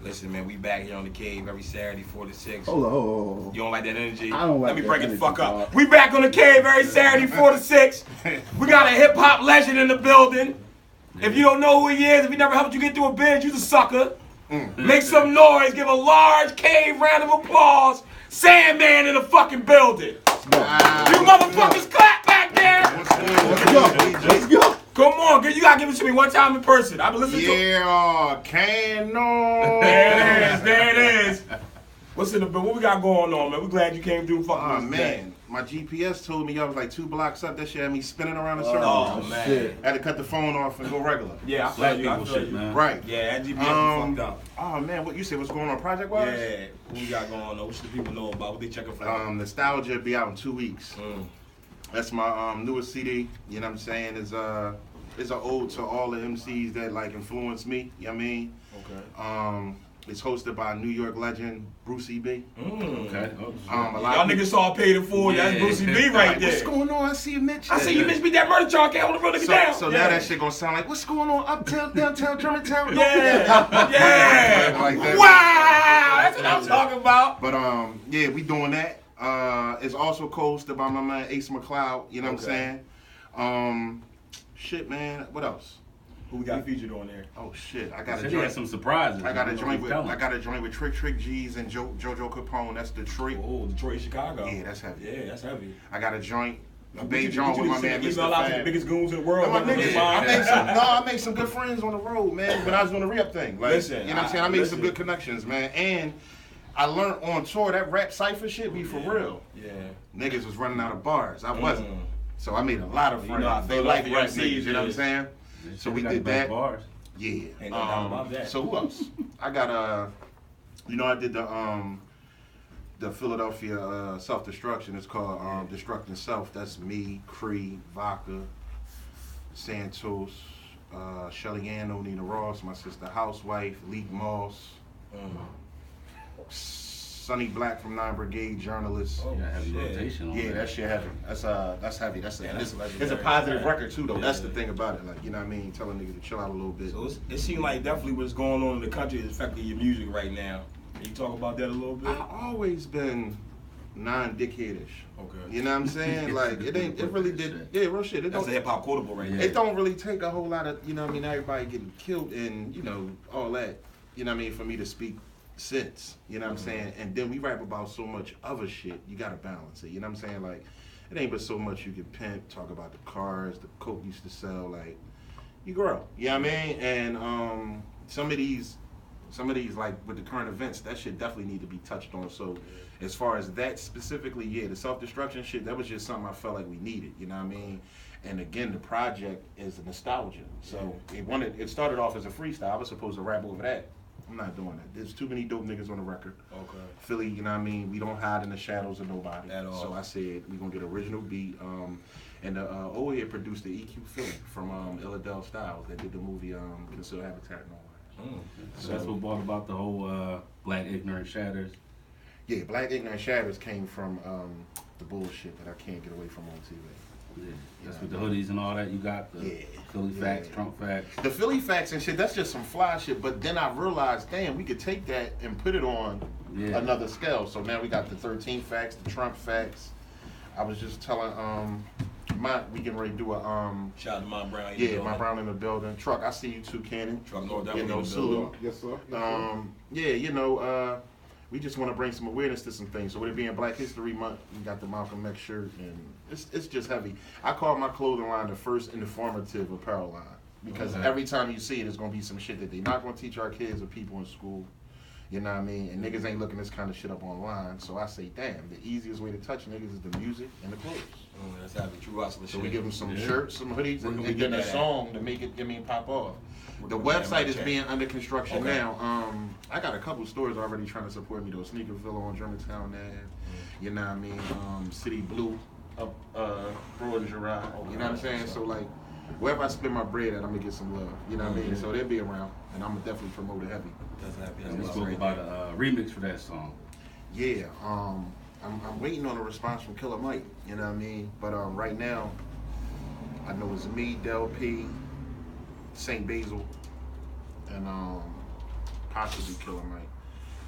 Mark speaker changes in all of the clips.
Speaker 1: Listen, man, we back here on the cave every Saturday, 4 to 6.
Speaker 2: Hold on.
Speaker 1: You don't like that energy?
Speaker 2: I don't like
Speaker 1: Let me
Speaker 2: that
Speaker 1: break it the
Speaker 2: energy,
Speaker 1: fuck up.
Speaker 2: dog.
Speaker 1: We back on the cave every Saturday, 4 to 6. We got a hip hop legend in the building. If you don't know who he is, if he never helped you get through a binge, you's a sucker. Make some noise. Give a large cave round of applause. Sandman in the fucking building. You motherfuckers clap back there.
Speaker 2: Let's go.
Speaker 1: Come on, you gotta give it to me one time in person. I've been listening to it.
Speaker 3: Yeah, Cano.
Speaker 1: There it is. What's in the what we got going on, man? We glad you came through.
Speaker 3: Oh man, my GPS told me I was like 2 blocks up. That shit had me spinning around in circles.
Speaker 1: Oh man,
Speaker 2: shit.
Speaker 3: Had to cut the phone off and go regular.
Speaker 1: Yeah, I
Speaker 4: Black
Speaker 1: feel you. I
Speaker 4: people
Speaker 1: feel
Speaker 4: shit,
Speaker 1: you.
Speaker 4: man.
Speaker 3: Right.
Speaker 1: Yeah, that GPS fucked up.
Speaker 3: Oh man, what you say? What's going on project wise?
Speaker 1: Yeah, what we got going on? What should the people know about? What they checking for?
Speaker 3: Nostalgia be out in 2 weeks.
Speaker 1: Mm.
Speaker 3: That's my newest CD. You know what I'm saying? It's an ode to all the MCs that like influenced me. You know what I mean?
Speaker 1: Okay.
Speaker 3: It's hosted by New York legend Brucey B.
Speaker 4: Okay. Oh, shit.
Speaker 1: Y'all niggas all paid it forward. That's
Speaker 4: Yeah.
Speaker 1: Brucey B right
Speaker 3: Like,
Speaker 1: there.
Speaker 3: what's going on? I see you, Mitch.
Speaker 1: I see you bitch beat that murder charge. Can't hold the real nigga down.
Speaker 3: So now that shit gonna sound like, what's going on uptown, downtown, Germantown?
Speaker 1: Yeah, yeah.
Speaker 3: Like that.
Speaker 1: Wow, that's what I'm talking about.
Speaker 3: But yeah, we doing that. It's also co-hosted by my man Ace McCloud. You know what I'm saying? Shit, man. What else?
Speaker 1: Who we got featured on there?
Speaker 3: Oh shit, I got a
Speaker 4: Said he had
Speaker 3: joint.
Speaker 4: some surprises.
Speaker 3: I got a
Speaker 4: You know
Speaker 3: joint
Speaker 4: what
Speaker 3: with
Speaker 4: he's
Speaker 3: I got a joint with Trick G's and JoJo Capone. That's Detroit.
Speaker 1: Oh, Detroit, Chicago.
Speaker 3: Yeah, that's heavy.
Speaker 1: Yeah, that's heavy.
Speaker 3: I got a joint, a
Speaker 1: Would
Speaker 3: Bay
Speaker 1: you
Speaker 3: John with my
Speaker 1: send
Speaker 3: man
Speaker 1: an
Speaker 3: Mr.
Speaker 1: email out to the
Speaker 3: Fab.
Speaker 1: biggest goons in the world.
Speaker 3: My niggas,
Speaker 1: Yeah.
Speaker 3: I made some good friends on the road, man. When I was doing the re-up thing, like,
Speaker 1: Listen,
Speaker 3: you know what I'm saying. I made some
Speaker 1: listen.
Speaker 3: good connections, man, and I learned on tour that rap cipher shit be for real.
Speaker 1: Yeah.
Speaker 3: Niggas was running out of bars. I wasn't, so I made a lot of
Speaker 1: You
Speaker 3: friends.
Speaker 1: know how
Speaker 3: They like
Speaker 1: Philadelphia
Speaker 3: rap niggas.
Speaker 1: MCs
Speaker 3: You know what I'm
Speaker 1: is.
Speaker 3: saying? So we
Speaker 4: got
Speaker 3: did
Speaker 4: the best
Speaker 3: that.
Speaker 4: Bars.
Speaker 3: Yeah.
Speaker 1: Ain't no doubt about that.
Speaker 3: So who else? I got you know, I did the Philadelphia self-destruction. It's called Destructing Self. That's me, Cree, Vodka, Santos, Shelly Ann O'Neill Ross, my sister Housewife, Leek Moss, Sonny Black from 9 Brigade, journalist.
Speaker 1: Oh,
Speaker 4: Yeah, heavy
Speaker 1: shit.
Speaker 4: rotation on
Speaker 3: Yeah,
Speaker 4: that.
Speaker 3: that shit heavy. That's heavy. That's
Speaker 1: Yeah,
Speaker 3: it's,
Speaker 1: that's
Speaker 3: it's a
Speaker 1: legendary.
Speaker 3: positive record too, though.
Speaker 1: Yeah.
Speaker 3: That's the thing about it. Like, you know what I mean? Telling niggas to chill out a little bit.
Speaker 1: So it seems like definitely what's going on in the country is affecting your music right now. Can you talk about that a little bit?
Speaker 3: I always been non-dickheadish.
Speaker 1: Okay.
Speaker 3: You know what I'm saying? Like it really did. Yeah, real shit. It
Speaker 1: That's a
Speaker 3: don't.
Speaker 1: hip hop quotable right there.
Speaker 3: It don't really take a whole lot of, you know what I mean, everybody getting killed and, you know, all that. You know what I mean, for me to speak sense. You know what I'm saying? And then we rap about so much other shit. You gotta balance it. You know what I'm saying? Like, it ain't but so much you can pimp, talk about the cars, the coke used to sell, like, you grow. You know what I mean? And some of these like with the current events, that shit definitely need to be touched on. So as far as that specifically, yeah, the self-destruction shit, that was just something I felt like we needed, you know what I mean? And again, the project is a nostalgia. So it started off as a freestyle. I was supposed to rap over that. I'm not doing that. There's too many dope niggas on the record.
Speaker 1: Okay.
Speaker 3: Philly, you know what I mean? We don't hide in the shadows of nobody.
Speaker 1: At all.
Speaker 3: So I said we gonna get original beat. And old head produced the EQ Philly from Illadelph Styles that did the movie Concealed Habitat and all that.
Speaker 4: So that's what brought about the whole Black Ignorant Shatters.
Speaker 3: Yeah, Black Ignorant Shatters came from the bullshit that I can't get away from on TV.
Speaker 4: Yeah, that's with the hoodies and all that. You got the
Speaker 3: Yeah.
Speaker 4: Philly facts,
Speaker 3: Yeah.
Speaker 4: Trump facts.
Speaker 3: The Philly facts and shit, that's just some fly shit. But then I realized, damn, we could take that and put it on another scale. So now we got the 13 facts, the Trump facts. I was just telling we getting ready to do a
Speaker 1: Shout out to my Brown.
Speaker 3: yeah, my Brown in the building. Truck, I see you too, Cannon.
Speaker 1: Truck North,
Speaker 3: You
Speaker 1: definitely
Speaker 3: know,
Speaker 1: in the
Speaker 3: salute.
Speaker 1: building.
Speaker 2: Yes, sir.
Speaker 3: Yeah, you know, we just want to bring some awareness to some things. So with it being Black History Month, we got the Malcolm X shirt, and it's just heavy. I call my clothing line the first informative apparel line because every time you see it, it's gonna be some shit that they not gonna teach our kids or people in school. You know what I mean? And niggas ain't looking this kind of shit up online. So I say, damn, the easiest way to touch niggas is the music and the clothes.
Speaker 1: That's how the true hustler
Speaker 3: So
Speaker 1: shit.
Speaker 3: we give them some shirts, some hoodies,
Speaker 1: Where
Speaker 3: and
Speaker 1: can we
Speaker 3: then
Speaker 1: get
Speaker 3: a
Speaker 1: that at?
Speaker 3: song to make it, pop off.
Speaker 1: Where
Speaker 3: The
Speaker 1: can we get that
Speaker 3: website is
Speaker 1: check?
Speaker 3: being under construction
Speaker 1: Okay.
Speaker 3: now. I got a couple stores already trying to support me though. Sneakerville on Germantown Ave, you know what I mean? City Blue up Broad and Girard. You know what I'm saying? So like wherever I spend my bread at, I'm gonna get some love. You know what I mean? So they'll be around, and I'm gonna definitely promote it heavy.
Speaker 1: That's happy.
Speaker 4: And we
Speaker 1: That's
Speaker 4: spoke
Speaker 1: right
Speaker 4: about
Speaker 1: there.
Speaker 4: a remix for that song.
Speaker 3: Yeah, I'm waiting on a response from Killer Mike. You know what I mean? But right now, I know it's me, Del P, St. Basil, and possibly Killer Mike.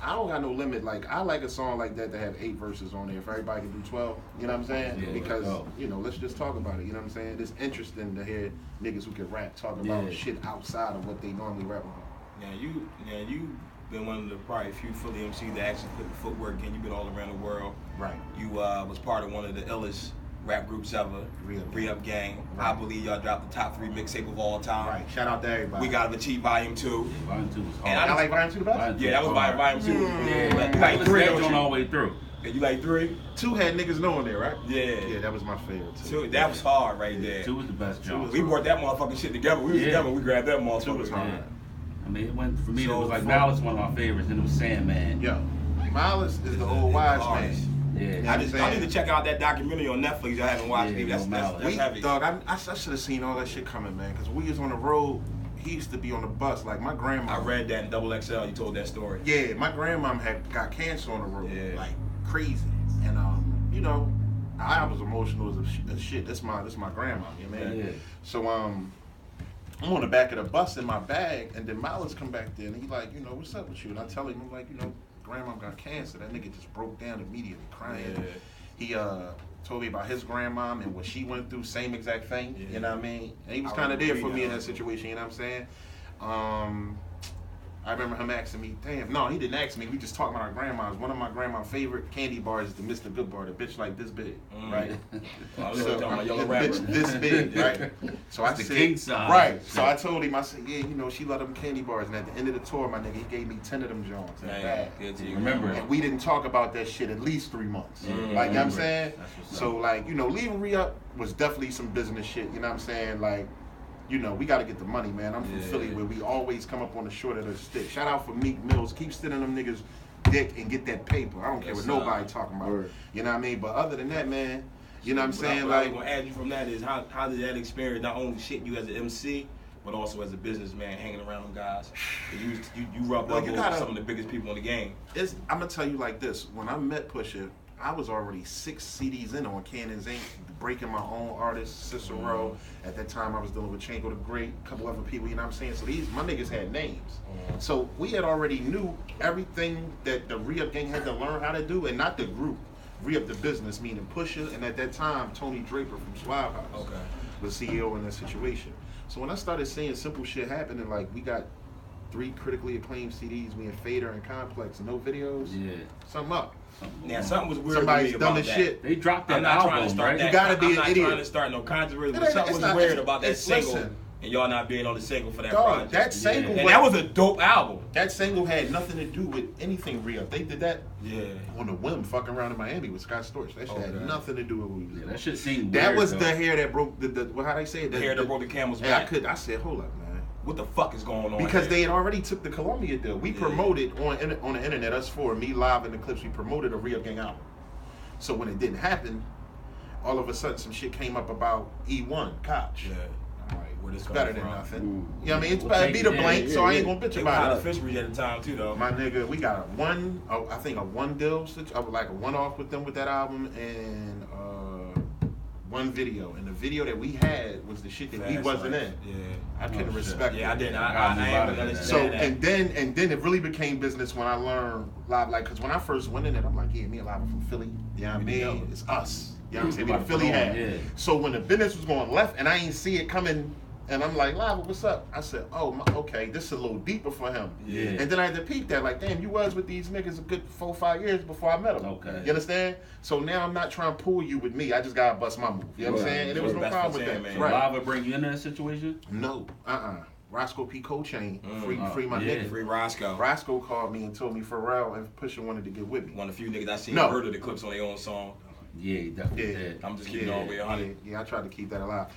Speaker 3: I don't got no limit. Like, I like a song like that have 8 verses on there. If everybody can do 12, you know what I'm saying?
Speaker 4: Yeah,
Speaker 3: because, you know, let's just talk about it. You know what I'm saying? It's interesting to hear niggas who can rap talk about shit outside of what they normally rap about.
Speaker 1: You been one of the probably few Philly MCs that actually put the footwork in. You've been all around the world.
Speaker 3: Right.
Speaker 1: You was part of one of the illest rap groups ever, Re-Up Gang. Right. I believe y'all dropped the top 3 mixtape of all time.
Speaker 3: Right. Shout out to everybody.
Speaker 1: We Gotta Achieve Volume 2.
Speaker 4: Yeah, Volume 2 was hard.
Speaker 1: And
Speaker 3: I like Volume 2 the best?
Speaker 1: Yeah, that was Volume 2.
Speaker 4: Yeah,
Speaker 1: you like 3
Speaker 4: on all the way through.
Speaker 1: You like 3?
Speaker 3: 2 had niggas knowing there, right?
Speaker 1: Yeah.
Speaker 3: Yeah, that was my favorite too.
Speaker 1: 2, that was hard right there.
Speaker 4: 2 was the best job.
Speaker 1: We worked that motherfucking shit together. We was together. We grabbed that motherfucker.
Speaker 3: 2 was hard.
Speaker 4: Yeah. I mean, it went for me. It was like Malice, one of my favorites, and it was Sandman.
Speaker 3: Yo, Malice is the old wise man.
Speaker 4: Yeah,
Speaker 1: I need to check out that documentary on Netflix. I haven't watched it. That's heavy.
Speaker 3: Dog, I should have seen all that shit coming, man. Cause we was on the road. He used to be on the bus. Like my grandma.
Speaker 1: I read that in Double XL. You told that story.
Speaker 3: Yeah, my grandmom had got cancer on the road, like crazy, and you know, I was emotional as shit. That's my grandma, you know what I mean?
Speaker 4: Yeah.
Speaker 3: So I'm on the back of the bus in my bag, and then Miles come back there, and he like, you know, what's up with you? And I tell him, I'm like, you know, grandma got cancer. That nigga just broke down immediately, crying. Yeah. He told me about his grandmom and what she went through, same exact thing. Yeah. You know what I mean? And he was kind of there for me in that situation. You know what I'm saying? I remember him asking me, damn, no, he didn't ask me. We just talked about our grandmas. One of my grandma's favorite candy bars is the Mr. Good bar, the bitch like this big, right?
Speaker 1: So, bitch
Speaker 3: this big, right? So I
Speaker 4: said,
Speaker 3: said,
Speaker 4: king size.
Speaker 3: Right. So I told him, I said, yeah, you know, she loved them candy bars. And at the end of the tour, my nigga, he gave me 10 of them Jones.
Speaker 4: Remember it.
Speaker 3: And we didn't talk about that shit at least 3 months. Like, you know what I'm saying? So, like, you know, leaving Re-Up was definitely some business shit. You know what I'm saying? Like, you know, we got to get the money, man. I'm from Philly where we always come up on the short of the stick. Shout out for Meek Mills. Keep sitting them niggas dick and get that paper. I don't care what nobody talking about. Word. You know what I mean? But other than that, man, you know what I'm saying?
Speaker 1: What I was going to add you from that is how did that experience not only shit you as an MC, but also as a businessman hanging around them guys? You rubbed up with some of the biggest people in the game.
Speaker 3: I'm going to tell you like this. When I met Pusha, I was already 6 CDs in on Cannon's Inc., breaking my own artists, Cicero. At that time, I was dealing with Chango the Great, a couple other people, you know what I'm saying? So my niggas had names. So we had already knew everything that the Re-Up gang had to learn how to do, and not the group. Re-Up the business, meaning Pusha, and at that time, Tony Draper from Suave House was CEO in that situation. So when I started seeing simple shit happening, like we got 3 critically acclaimed CDs, me and Fader and Complex, and no videos, something up.
Speaker 1: Now something was weird.
Speaker 3: Somebody's
Speaker 1: dumb
Speaker 3: as shit.
Speaker 4: They dropped that
Speaker 1: I'm not
Speaker 4: album,
Speaker 1: trying to start
Speaker 4: right?
Speaker 1: that.
Speaker 3: You gotta be
Speaker 1: I'm
Speaker 3: an
Speaker 1: not
Speaker 3: idiot.
Speaker 1: trying to start no controversy, but something was weird about that single, and y'all not being on the single for that project.
Speaker 3: That single,
Speaker 1: and that was a dope album.
Speaker 3: That single had nothing to do with anything real. They did that on a whim, fucking around in Miami with Scott Storch. That shit had nothing to do with what we was doing.
Speaker 4: That shit seemed
Speaker 3: That
Speaker 4: weird,
Speaker 3: was
Speaker 4: though.
Speaker 3: the hair that broke the how they say it?
Speaker 1: The hair that broke the camel's back.
Speaker 3: I said, hold up, man.
Speaker 1: What the fuck is going on?
Speaker 3: Because they had already took the Columbia deal. We promoted on the internet, us four, me live in the clips, we promoted a Re-Up Gang album. So when it didn't happen, all of a sudden some shit came up about E1, Koch.
Speaker 1: Yeah. I'm like, where this
Speaker 3: It's better
Speaker 1: from?
Speaker 3: than nothing. You know what I mean? It's better be the blank, so I ain't gonna bitch
Speaker 1: They
Speaker 3: about
Speaker 1: it.
Speaker 3: it.
Speaker 1: Fishery at the time too, though.
Speaker 3: My nigga, we got I think a one deal, like a one-off with them with that album, and one video. And the video that we had was the shit that we wasn't in.
Speaker 1: Yeah.
Speaker 3: I couldn't respect it.
Speaker 1: Yeah, I didn't. I ain't understand
Speaker 3: So
Speaker 1: that.
Speaker 3: and then it really became business when I learned live, like, cause when I first went in it, I'm like, yeah, me and Live are from Philly. You know what I mean? It's us. You know what I'm saying? We the Philly hat. So when the business was going left and I ain't see it coming, and I'm like, Lava, what's up? I said, okay, this is a little deeper for him.
Speaker 4: Yeah.
Speaker 3: And then I had to peep that, like, damn, you was with these niggas a good 4-5 years before I met them.
Speaker 4: Okay.
Speaker 3: You understand? So now I'm not trying to pull you with me. I just gotta bust my move. You know what I'm saying? And there was no problem with that.
Speaker 4: So Lava bring you in that situation?
Speaker 3: No. Roscoe P. Cochain, free my nigga.
Speaker 1: Free Roscoe.
Speaker 3: Roscoe called me and told me Pharrell and Pusha wanted to get with me.
Speaker 1: One of the few niggas I seen heard of the clips on their own song.
Speaker 4: Yeah, he definitely did.
Speaker 1: I'm just keeping it all the way 100.
Speaker 3: Yeah, I tried to keep that alive.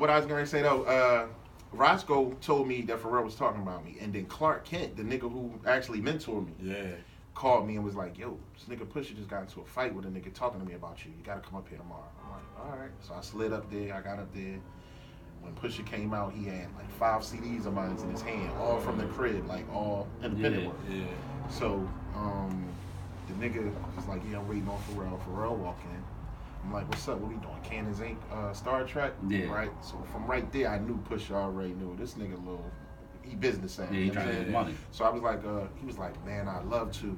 Speaker 3: What I was going to say though, Roscoe told me that Pharrell was talking about me, and then Clark Kent, the nigga who actually mentored me, called me and was like, "Yo, this nigga Pusha just got into a fight with a nigga talking to me about you. You gotta come up here tomorrow." I'm like, "All right." So I slid up there. I got up there. When Pusha came out, he had like 5 CDs of mine in his hand, all from the crib, like all independent work. Yeah. So the nigga was like, "Yeah, I'm waiting on Pharrell." Pharrell walked in. I'm like, "What's up? What we doing? Cannon's Inc. Star Trek?"
Speaker 4: Yeah.
Speaker 3: Right. So from right there, I knew Pusha already knew this nigga he business savvy.
Speaker 4: Yeah, he
Speaker 3: you know
Speaker 4: trying
Speaker 3: what
Speaker 4: to
Speaker 3: I'm
Speaker 4: get
Speaker 3: saying?
Speaker 4: money.
Speaker 3: So I was like, he was like, man, I'd love to,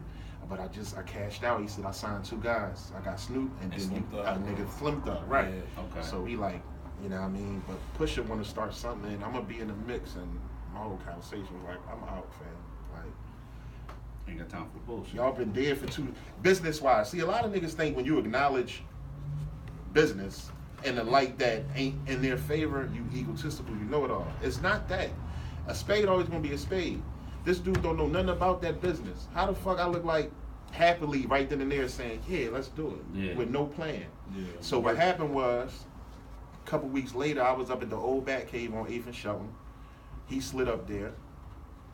Speaker 3: but I cashed out. He said I signed 2 guys. I got Snoop and then a nigga Slim Thug, right?
Speaker 1: Yeah.
Speaker 4: Okay.
Speaker 3: So he like, you know what I mean? But Pusha want to start something, and I'm gonna be in the mix. And my whole conversation was like, I'm out, fam. Like,
Speaker 4: Ain't got time for bullshit.
Speaker 3: y'all been dead for 2 business-wise. See, a lot of niggas think when you acknowledge business in the light that ain't in their favor, you egotistical, you know it all. It's not that. A spade always gonna be a spade. This dude don't know nothing about that business. How the fuck I look like happily right then and there saying, yeah, let's do it, with no plan.
Speaker 1: Yeah.
Speaker 3: So what happened was, a couple weeks later, I was up at the old Bat Cave on 8th and Shelton. He slid up there.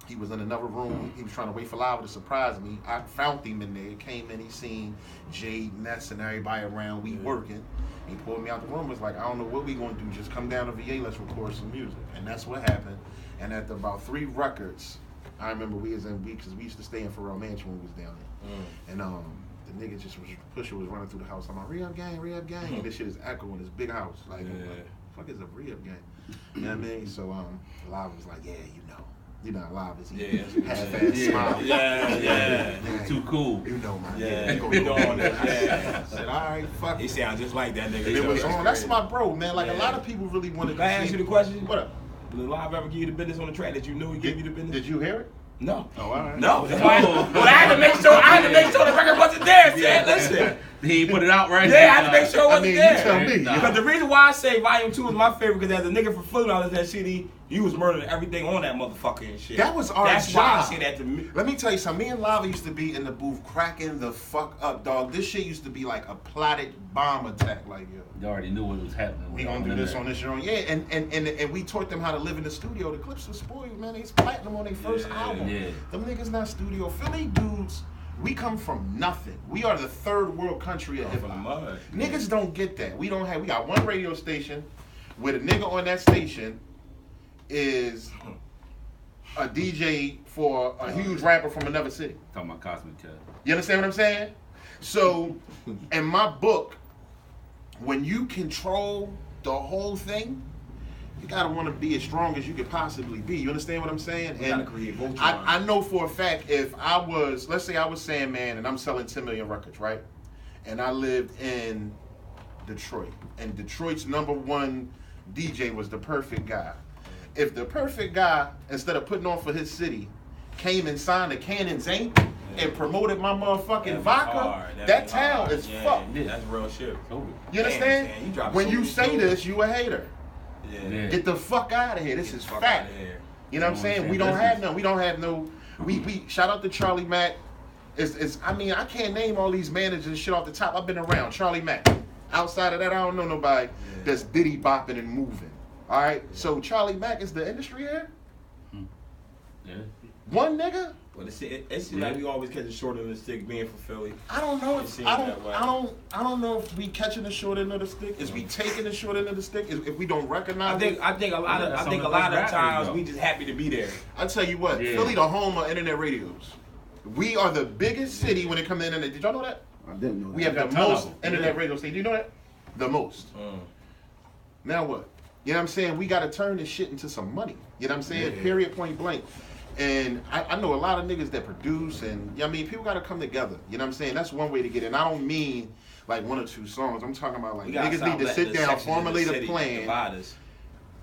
Speaker 3: He was in another room. He was trying to wait for Lava to surprise me. I found him in there. Came in, he seen Jade, Ness, and everybody around. We working. He pulled me out the room. Was like, I don't know what we gonna do. Just come down to VA. Let's record some music. And that's what happened. And after about 3 records, I remember because we used to stay in Pharrell Mansion when we was down there. And the nigga Pusha was running through the house. I'm like, re-up gang. And this shit is echoing this big house. Like, I'm like, fuck is a re-up gang? You know what I mean? So Lava was like, yeah, you know, Lava is half-ass smile.
Speaker 4: Yeah. Too cool.
Speaker 3: You know, man.
Speaker 1: Yeah.
Speaker 3: Go on there. I said, all right, fuck.
Speaker 1: He sound just like that nigga.
Speaker 3: It was on. That's my bro, man. Like, a lot of people really wanted to
Speaker 1: Can I ask you the question?
Speaker 3: What up?
Speaker 1: Did Live ever give you the business on the track that you knew he gave you the business?
Speaker 3: Did you hear it?
Speaker 1: No.
Speaker 3: Oh, all right.
Speaker 1: No. That's why. Well, I had to make sure. The record wasn't there. Said, listen.
Speaker 4: He put it out right.
Speaker 1: Yeah, I had to make sure it wasn't there.
Speaker 3: You tell me.
Speaker 1: Because the reason why I say Volume 2 is my favorite, because as a nigga from Philly, I was that CD, you was murdering everything on that motherfucker and shit.
Speaker 3: That was our
Speaker 1: That's
Speaker 3: job.
Speaker 1: why I say that to me.
Speaker 3: Let me tell you something. Me and Lava used to be in the booth cracking the fuck up, dog. This shit used to be like a plotted bomb attack. Like, yo,
Speaker 4: You already knew what was happening.
Speaker 3: we gonna do this on this joint. Yeah, and we taught them how to live in the studio. The clips were spoiled, man. They's platinum on their first album.
Speaker 4: Yeah.
Speaker 3: Them niggas not studio. Philly dudes, we come from nothing. We are the 3rd world country of hip
Speaker 1: From the
Speaker 3: hop.
Speaker 1: mud.
Speaker 3: Niggas don't get that. We got one radio station where the nigga on that station is a DJ for a huge rapper from another city.
Speaker 4: Talking about Cosmic Cat.
Speaker 3: You understand what I'm saying? So, in my book, when you control the whole thing, you gotta want to be as strong as you could possibly be. You understand what I'm saying?
Speaker 1: You gotta create Voltron.
Speaker 3: I know for a fact, if I was, let's say I was Sandman and I'm selling 10 million records, right? And I lived in Detroit, and Detroit's #1 DJ was the Perfect Guy. If the Perfect Guy, instead of putting on for his city, came and signed a Cannon's Inc. and promoted my motherfucking vodka, that town is fucked.
Speaker 1: Yeah, that's real shit.
Speaker 3: You understand? When you say this, you a hater.
Speaker 1: Yeah.
Speaker 3: Get the fuck out of here. This is
Speaker 1: Fuck
Speaker 3: fact.
Speaker 1: outta here.
Speaker 3: You know what I'm saying? We don't have no. We don't have no. We shout out to Charlie Mack. I mean, I can't name all these managers and shit off the top. I've been around Charlie Mack. Outside of that, I don't know nobody that's diddy bopping and moving. All right. So Charlie Mack is the industry here.
Speaker 4: Yeah.
Speaker 3: One nigga.
Speaker 1: Well, it's like we always catch a short end of the stick being for Philly.
Speaker 3: I don't know.
Speaker 1: It seems that way.
Speaker 3: I don't know if we catching the short end of the stick. Is we taking the short end of the stick? If we don't recognize it?
Speaker 1: I think a lot of times we just happy to be there.
Speaker 3: I tell you what, Philly the home of internet radios. We are the biggest city when it comes to internet. Did y'all know that?
Speaker 2: I didn't know that.
Speaker 3: We have the most internet radio stations. Do you know that? The most. Now what? You know what I'm saying? We got to turn this shit into some money. You know what I'm saying?
Speaker 1: Yeah.
Speaker 3: Period, point blank. And I know a lot of niggas that produce, and you know what I mean, people got to come together. You know what I'm saying? That's one way to get in. I don't mean like 1 or 2 songs. I'm talking about like niggas need to sit down, formulate a plan.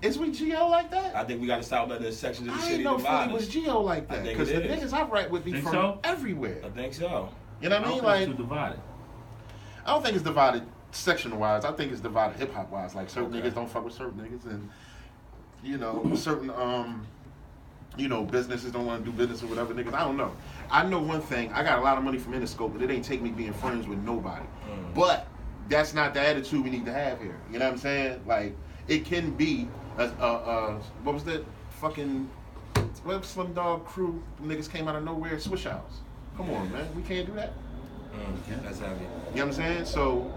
Speaker 3: Is we Geo like that?
Speaker 1: I think we got to stop letting the sections of the
Speaker 3: I
Speaker 1: city
Speaker 3: didn't know
Speaker 1: divide
Speaker 3: Philly was
Speaker 1: us.
Speaker 3: Geo like that.
Speaker 1: I think
Speaker 3: Because
Speaker 1: it
Speaker 3: the
Speaker 1: is.
Speaker 3: niggas I write with be
Speaker 4: Think
Speaker 3: from
Speaker 4: so?
Speaker 3: everywhere.
Speaker 1: I think so.
Speaker 3: You know what I mean?
Speaker 4: Too
Speaker 3: Like,
Speaker 4: divided.
Speaker 3: I don't think it's divided section wise. I think it's divided hip hop wise. Like certain niggas don't fuck with certain niggas, and you know certain businesses don't want to do business with whatever niggas. I don't know. I know one thing. I got a lot of money from Interscope, but it ain't take me being friends with nobody. But that's not the attitude we need to have here. You know what I'm saying? Like it can be what was that fucking Slim Dog crew? Niggas came out of nowhere. Swish House. Come on, man. We can't do that.
Speaker 1: That's heavy.
Speaker 3: You know what I'm saying? So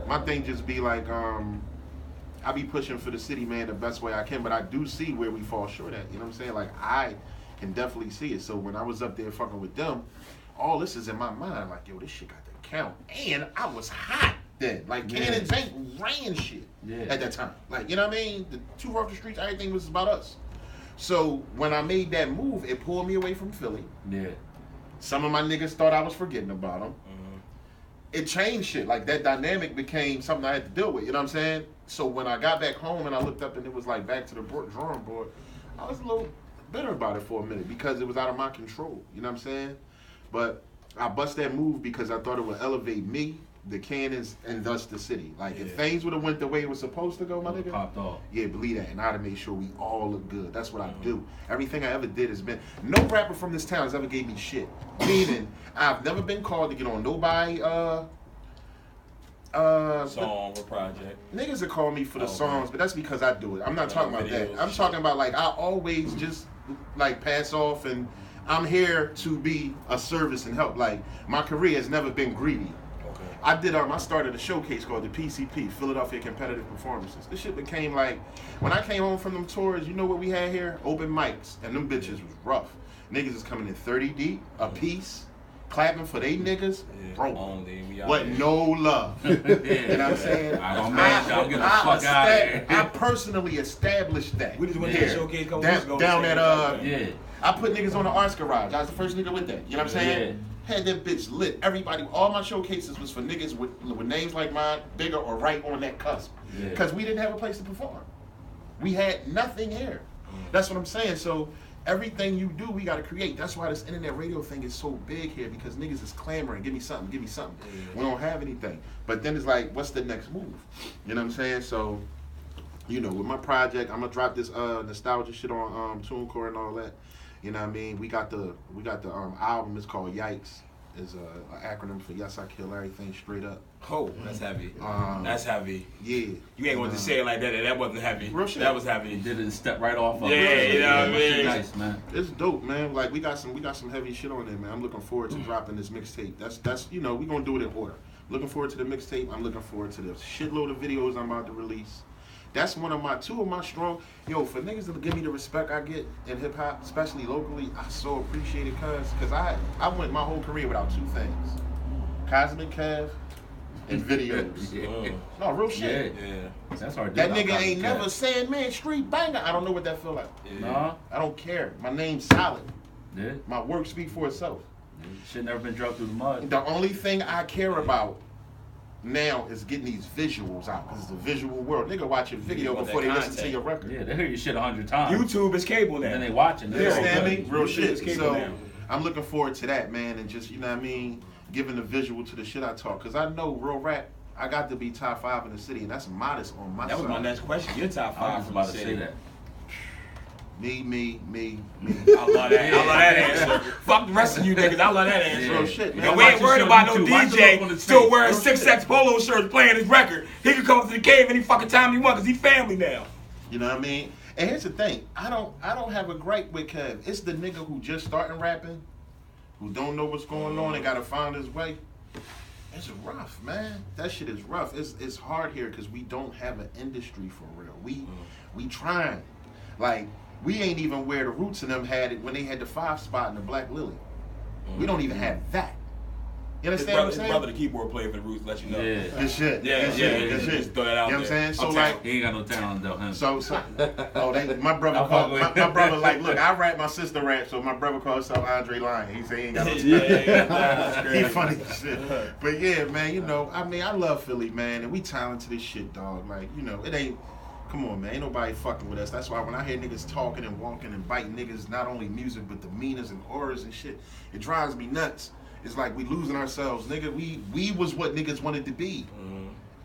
Speaker 3: my thing just be like, I be pushing for the city, man, the best way I can, but I do see where we fall short at. You know what I'm saying? Like I can definitely see it. So when I was up there fucking with them, all this is in my mind. Like, yo, this shit got to count. And I was hot then. Like Cannons ain't ran shit at that time. Like, you know what I mean? The 2 Rough the Streets, everything was about us. So when I made that move, it pulled me away from Philly.
Speaker 4: Yeah.
Speaker 3: Some of my niggas thought I was forgetting about them. It changed shit. Like that dynamic became something I had to deal with. You know what I'm saying? So when I got back home and I looked up and it was like back to the drawing board, I was a little bitter about it for a minute because it was out of my control. You know what I'm saying? But I bust that move because I thought it would elevate me, the Cannons, and thus the city. Like if things would have went the way it was supposed to go, my nigga,
Speaker 4: Popped off.
Speaker 3: yeah, believe that. And I'd have made sure we all look good. That's what I do. Everything I ever did has been. No rapper from this town has ever gave me shit. Meaning, I've never been called to get on nobody.
Speaker 1: Song or project.
Speaker 3: Niggas that call me for the songs, but that's because I do it. I'm not talking about that. I'm talking about like I always just like pass off, and I'm here to be a service and help. Like my career has never been greedy.
Speaker 1: Okay.
Speaker 3: I started a showcase called the PCP, Philadelphia Competitive Performances. This shit became like, when I came home from them tours, you know what we had here? Open mics, and them bitches was rough. Niggas is coming in 30 deep, a piece, clapping for they niggas, bro. What no love. You know what I'm saying? I personally established that.
Speaker 1: We just went to the showcase a couple weeks ago.
Speaker 3: Down at I put niggas on the Arts Garage. I was the first nigga with that. You know what I'm saying? Had that bitch lit. Everybody, all my showcases was for niggas with names like mine, bigger or right on that cusp. Because we didn't have a place to perform. We had nothing here. That's what I'm saying. So everything you do, we gotta create. That's why this internet radio thing is so big here, because niggas is clamoring, give me something, give me something. We don't have anything. But then it's like, what's the next move? You know what I'm saying? So, you know, with my project, I'm gonna drop this nostalgia shit on TuneCore and all that. You know what I mean? We got the album. It's called Yikes. It's an acronym for Yes I Kill Everything Straight Up.
Speaker 1: Oh, that's heavy. That's heavy.
Speaker 3: Yeah.
Speaker 1: You ain't going to say it like that. That wasn't heavy.
Speaker 3: Real shit.
Speaker 1: That was heavy.
Speaker 4: You did it step right off of
Speaker 1: it. Yeah, you know what I mean?
Speaker 4: Nice, man.
Speaker 3: It's dope, man. Like we got some heavy shit on there, man. I'm looking forward to dropping this mixtape. That's you know, we're gonna do it in order. Looking forward to the mixtape. I'm looking forward to the shitload of videos I'm about to release. That's two of my strong, for niggas to give me the respect I get in hip hop, especially locally, I so appreciate it, cause I went my whole career without two things. Cosmic Kev and videos. No, real shit.
Speaker 4: Yeah. That's hard.
Speaker 3: That nigga ain't never Sandman Street Banger. I don't know what that feel like.
Speaker 4: Nah.
Speaker 3: I don't care. My name's solid.
Speaker 4: Yeah.
Speaker 3: My work speak for itself.
Speaker 4: Shit never been drugged through the mud.
Speaker 3: The only thing I care about now is getting these visuals out, because it's a visual world. Nigga watch your video before they listen to your record.
Speaker 4: Yeah, they hear your shit 100 times.
Speaker 1: YouTube is cable now.
Speaker 4: And they watching.
Speaker 3: You understand me? Real shit. So
Speaker 1: now.
Speaker 3: I'm looking forward to that, man, and just, you know what I mean, giving the visual to the shit I talk. Because I know real rap, I got to be top 5 in the city, and that's modest on my side.
Speaker 1: That was my next question. You're top 5
Speaker 4: I was about to say that.
Speaker 3: Me.
Speaker 1: I love that answer. Fuck the rest of you niggas. I love that answer.
Speaker 3: Real shit, man.
Speaker 1: And we ain't worried about no DJ still wearing 6X polo shirts playing his record. He can come up to the cave any fucking time he want because he family now.
Speaker 3: You know what I mean? And here's the thing. I don't have a gripe with Kev. It's the nigga who just starting rapping, who don't know what's going on and gotta find his way. It's rough, man. That shit is rough. It's hard here because we don't have an industry for real. We trying. Like, we ain't even where the Roots and them had it when they had the 5 spot in the Black Lily. We don't even have that. You understand what I'm saying?
Speaker 1: His brother, the keyboard player for the Roots, let you know.
Speaker 4: Yeah.
Speaker 3: Good shit.
Speaker 1: Yeah.
Speaker 3: Just
Speaker 1: throw that out.
Speaker 3: You know what I'm saying? So like,
Speaker 4: he ain't got no talent though. Him.
Speaker 3: My brother called my brother like, look, I rap, my sister rap, so my brother calls himself Andre Lyon. He say he ain't got no talent. He funny as shit. But yeah, man, you know, I mean, I love Philly, man, and we talented as shit, dog. Like, you know, it ain't. Come on, man. Ain't nobody fucking with us. That's why when I hear niggas talking and walking and biting niggas, not only music, but demeanors and auras and shit, it drives me nuts. It's like we losing ourselves. Nigga, we was what niggas wanted to be.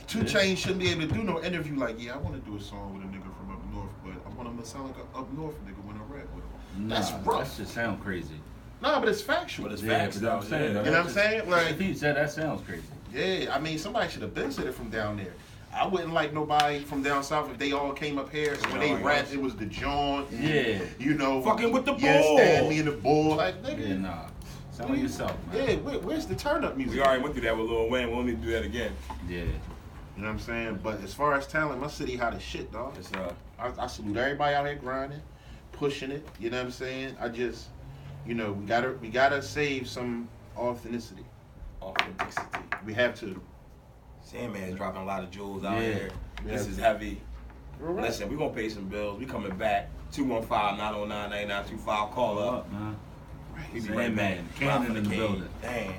Speaker 3: 2 Chainz shouldn't be able to do no interview like, yeah, I want to do a song with a nigga from up north, but I want him to sound like an up north nigga when I rap with him. That's rough.
Speaker 4: That just sound crazy.
Speaker 3: Nah, but it's factual.
Speaker 1: But it's facts, though.
Speaker 4: I'm saying,
Speaker 3: you know what I'm saying? Like,
Speaker 4: if he said that sounds crazy.
Speaker 3: Yeah, I mean, somebody should have been said it from down there. I wouldn't like nobody from down south if they all came up here. So when they rapped, it was the John.
Speaker 4: Yeah.
Speaker 3: You know.
Speaker 1: Fucking with the bull.
Speaker 3: Yeah, stand me in the bull. Like, nigga.
Speaker 4: Yeah, nah. Sound like yourself, man.
Speaker 3: Yeah, where's the turn-up music?
Speaker 1: We already went through that with Lil Wayne. We don't need to do that again.
Speaker 4: Yeah.
Speaker 3: You know what I'm saying? But as far as talent, my city hot as shit, dog.
Speaker 1: It's,
Speaker 3: I salute everybody out here grinding, pushing it. You know what I'm saying? I just, you know, we gotta save some authenticity.
Speaker 1: Authenticity.
Speaker 3: We have to.
Speaker 1: Sandman's dropping a lot of jewels out here.
Speaker 3: Yeah.
Speaker 1: This is heavy. Listen, we gonna pay some bills. We coming back. 215-909-9925. Call up.
Speaker 4: Man.
Speaker 1: We be right back.
Speaker 4: Cannon in the building.
Speaker 1: Damn.